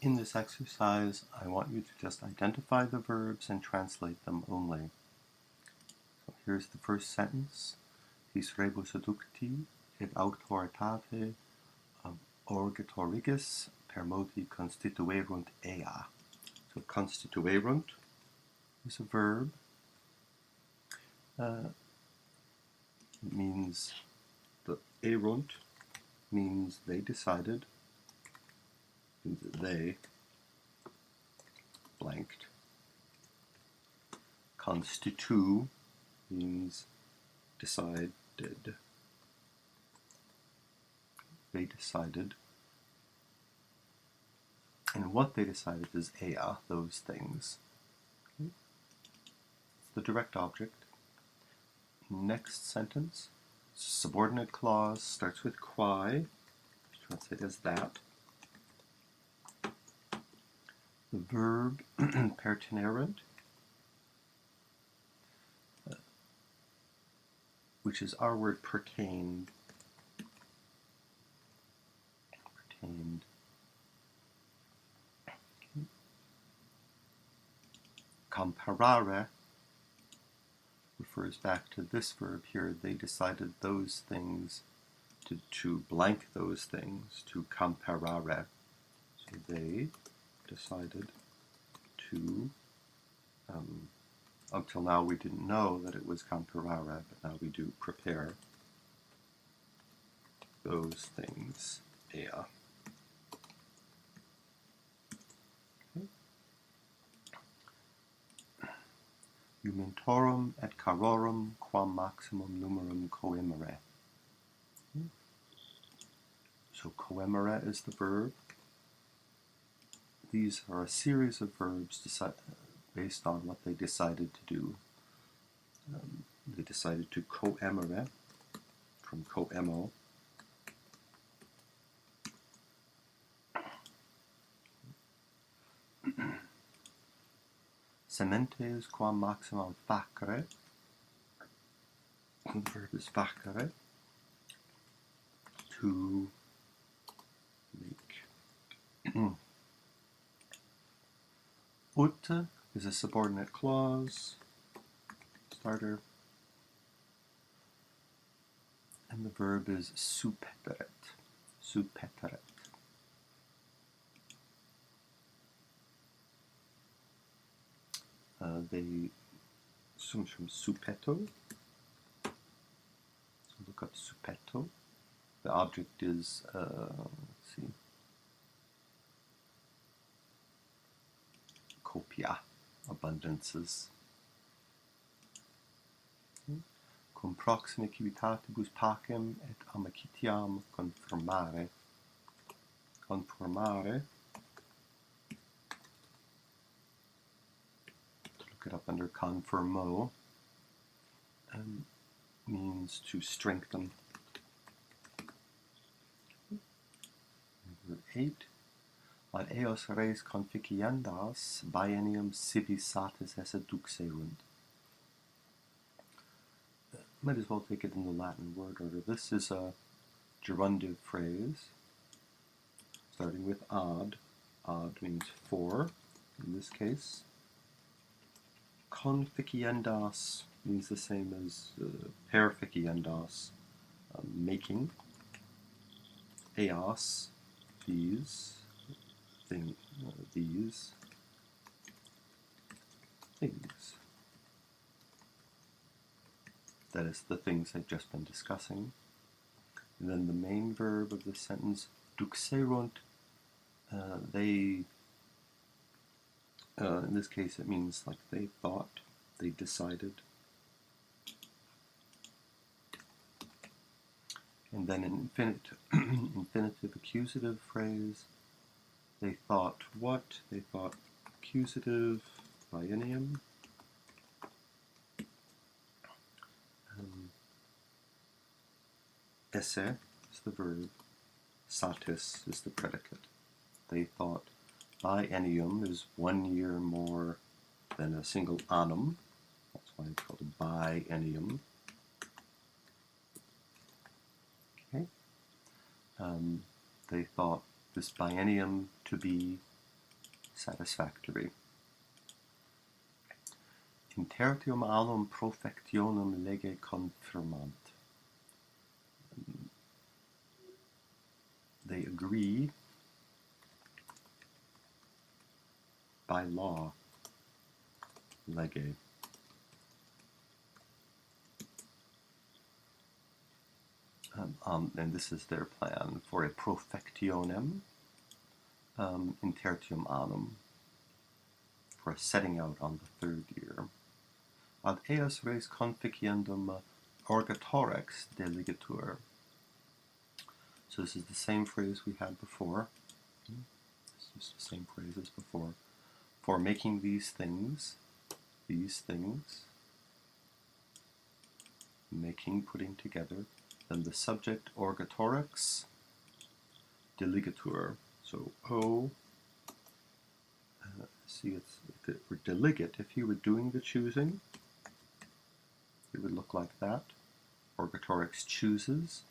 In this exercise, I want you to just identify the verbs and translate them only. So here's the first sentence. His rebus adducti et auctoritate orgetorigis per modi constituerunt ea. So constituerunt is a verb. It means the erunt means they decided, means that they blanked. Constitu means decided. They decided. And what they decided is ea, those things. Okay. It's the direct object. Next sentence, subordinate clause, starts with quae, translate as that. The verb pertinerent, which is our word pertained. Pertained. Okay. Comparare refers back to this verb here. They decided those things to blank those things, to comparare. So they decided to, until now we didn't know that it was comparare, but now we do prepare those things, ea. Okay. Iumentorum et carorum quam maximum numerum coemere. Okay. So coemere is the verb. These are a series of verbs based on what they decided to do. They decided to coemere, from coemo. Sementes quam maximum facere. The verb is facere, to make. Ut is a subordinate clause, starter, and the verb is supeteret. Supeteret. They comes from supeto. So look up supeto. The object is, let's see, copia, abundances. Okay. Cum proxime civitatibus pacem et amicitiam conformare. Conformare, to look it up under conformo, means to strengthen. Number 8. Ad eos res conficiendas biennium sibi satis esse duxerunt. Might as well take it in the Latin word order. This is a gerundive phrase, starting with ad. Ad means for, in this case. Conficiendas means the same as perficiendas, making. Eos, these things. That is the things I've just been discussing. And then the main verb of the sentence, duxerunt, they, in this case it means like they thought, they decided. And then an infinitive accusative phrase, they thought what? They thought accusative, biennium. Esse is the verb, satis is the predicate. They thought biennium is 1 year more than a single annum. That's why it's called a biennium. Okay. They thought this biennium to be satisfactory. In tertium annum profectionem lege confirmant. They agree by law, lege. And this is their plan for a profectionem in tertium annum, for a setting out on the third year. Ad eas res conficiendum orgatorex delegatur. So this is the same phrase we had before. It's just the same phrase as before. For making these things, making, putting together, then the subject orgatorex delegatur. So O, see, if it were delegate, if he were doing the choosing, it would look like that. Orgatorex chooses,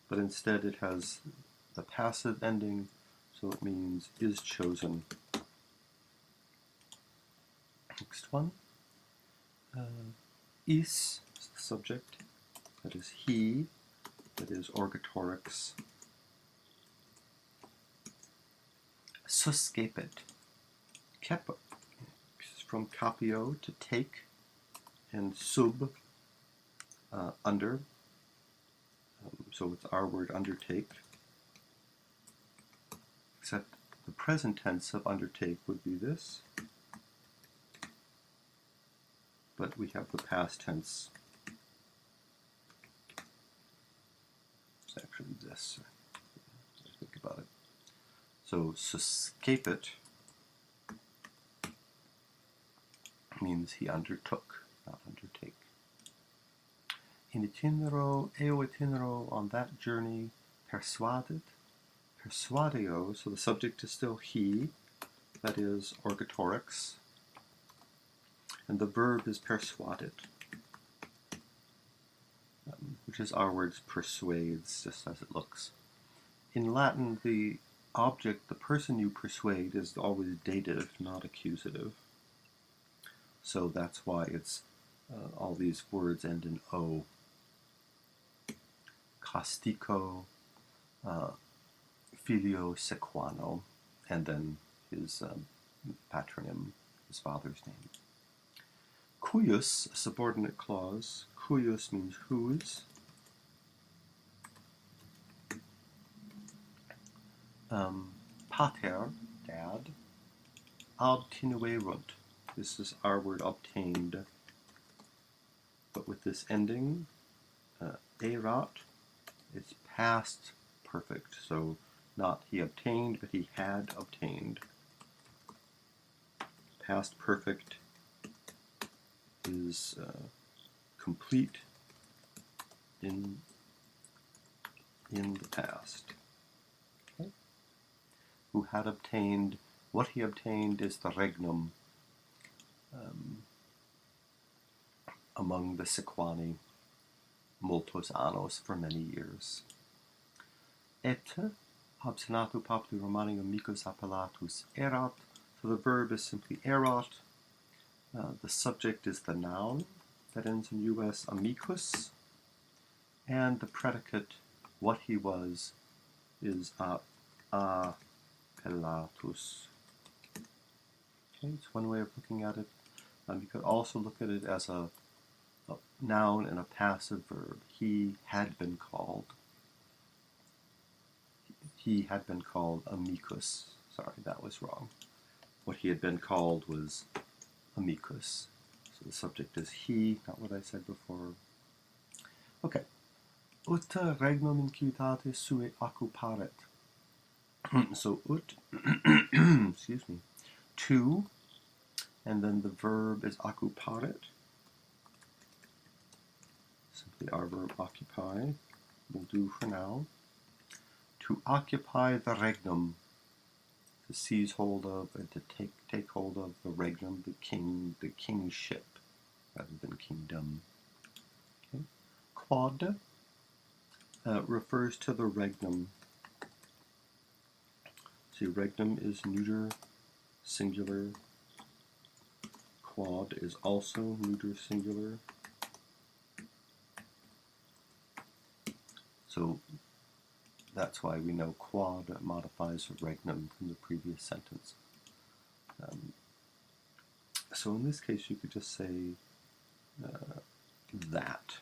but instead it has the passive ending, so it means is chosen. Next one. Is the subject, that is he, that is orgatorex. Suscepit. Kep, from capio, to take, and sub, under. So it's our word undertake, except the present tense of undertake would be this, but we have the past tense. It's actually this. Think about it. So suscepit means he undertook, not undertake. In itinero, eo itinero, on that journey, persuaded, persuadio, so the subject is still he, that is orgatorex, and the verb is persuaded, which is our word persuades, just as it looks. In Latin, the object, the person you persuade, is always dative, not accusative. So that's why it's all these words end in O. Castico, filio sequano, and then his patronym, his father's name. Cuius, a subordinate clause. Cuius means whose. Pater, dad. Obtinuerunt. This is our word obtained, but with this ending, erat, it's past perfect. So not he obtained, but he had obtained. Past perfect is complete in the past. Okay. Who had obtained, what he obtained is the regnum among the Sequani, multos annos, for many years. Et obstinatu populi Romani amicus appellatus erat. So the verb is simply erat. The subject is the noun that ends in us, amicus, and the predicate, what he was, is appellatus. Okay, it's one way of looking at it. You could also look at it as a noun and a passive verb. He had been called. He had been called amicus. Sorry, that was wrong. What he had been called was amicus. So the subject is he, not what I said before. Okay. Ut regnum in civitate sue occuparet. So ut, excuse me, to, and then the verb is occuparet. Simply our verb occupy will do for now. To occupy the regnum, to seize hold of and to take hold of the regnum, the kingship, rather than kingdom. Okay. Quod refers to the regnum. See, regnum is neuter singular. Quad is also neuter singular. So that's why we know quad modifies regnum from the previous sentence. So in this case, you could just say that,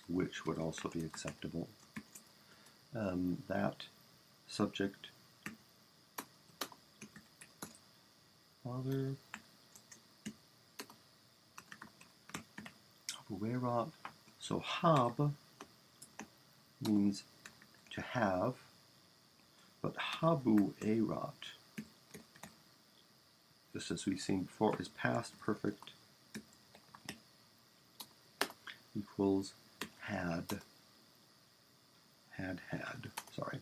which would also be acceptable. That subject, father, habuerat. So hab means to have, but habu erat, just as we've seen before, is past perfect equals had. Sorry.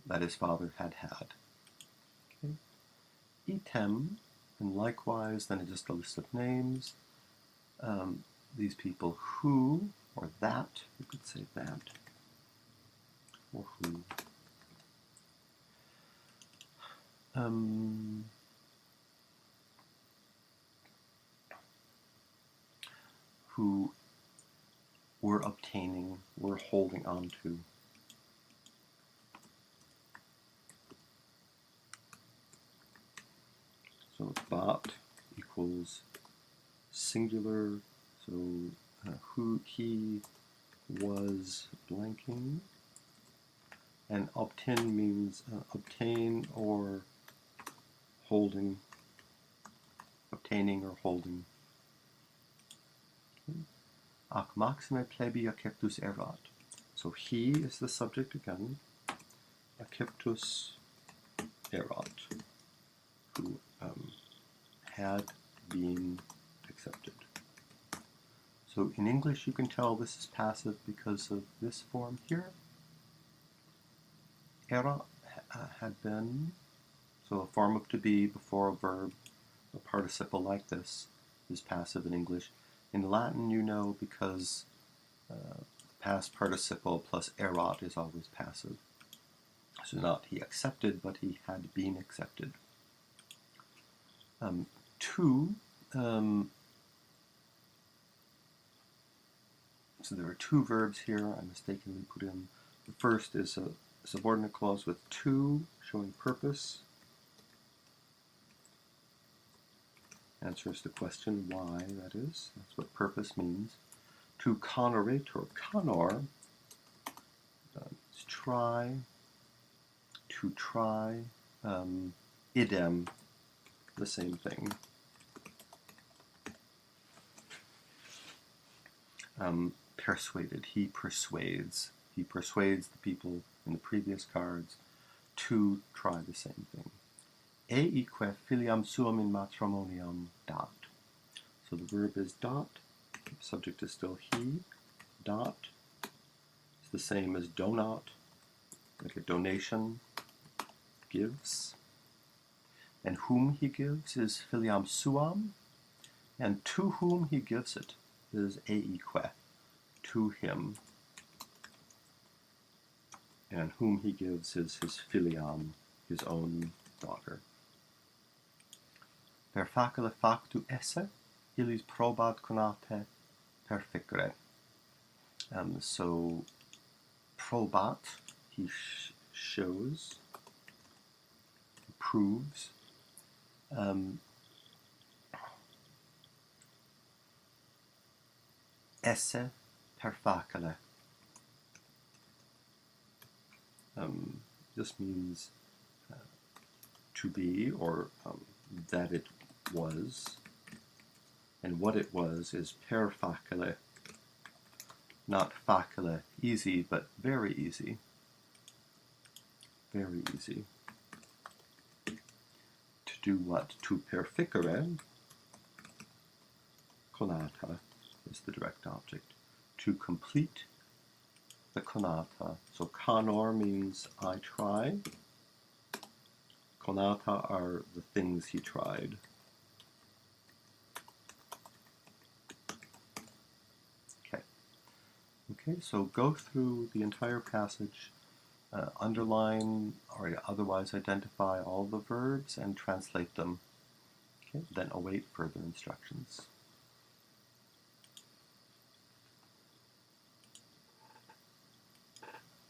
That is father had. Okay. Item, and likewise, then it's just a list of names. These people who, or that, you could say that, or who we're obtaining, we're holding on to. So bot equals singular, so who he was blanking, and obtain means obtain or holding, obtaining or holding. Ac maxime plebi acceptus erat. So he is the subject again. Acceptus erat, who had been accepted. So in English you can tell this is passive because of this form here. Erat had been, so a form of to be before a verb, a participle like this is passive in English. In Latin, you know, because past participle plus erat is always passive. So not he accepted, but he had been accepted. So there are two verbs here I mistakenly put in. The first is a subordinate clause with to, showing purpose. Answers the question why, that is. That's what purpose means. To conorate or conor is try, to try, idem, the same thing. Persuaded, he persuades. He persuades the people in the previous cards to try the same thing. Eique filiam suam in matrimonium dat. So the verb is dot, the subject is still he, dot. It's the same as donat, like a donation, gives. And whom he gives is filiam suam, and to whom he gives it is eique, to him. And whom he gives is his filiam, his own daughter. Per facile factu esse, illis probat conate perficere. So probat, he shows, proves. Esse per facile. This means to be, or that it was, and what it was is per facile, not facile, easy, but very easy. Very easy. To do what? To perficere, conata is the direct object. To complete the conata. So conor means I try. Conata are the things he tried. Okay, so go through the entire passage underline or otherwise identify all the verbs and translate them. Okay, then await further instructions.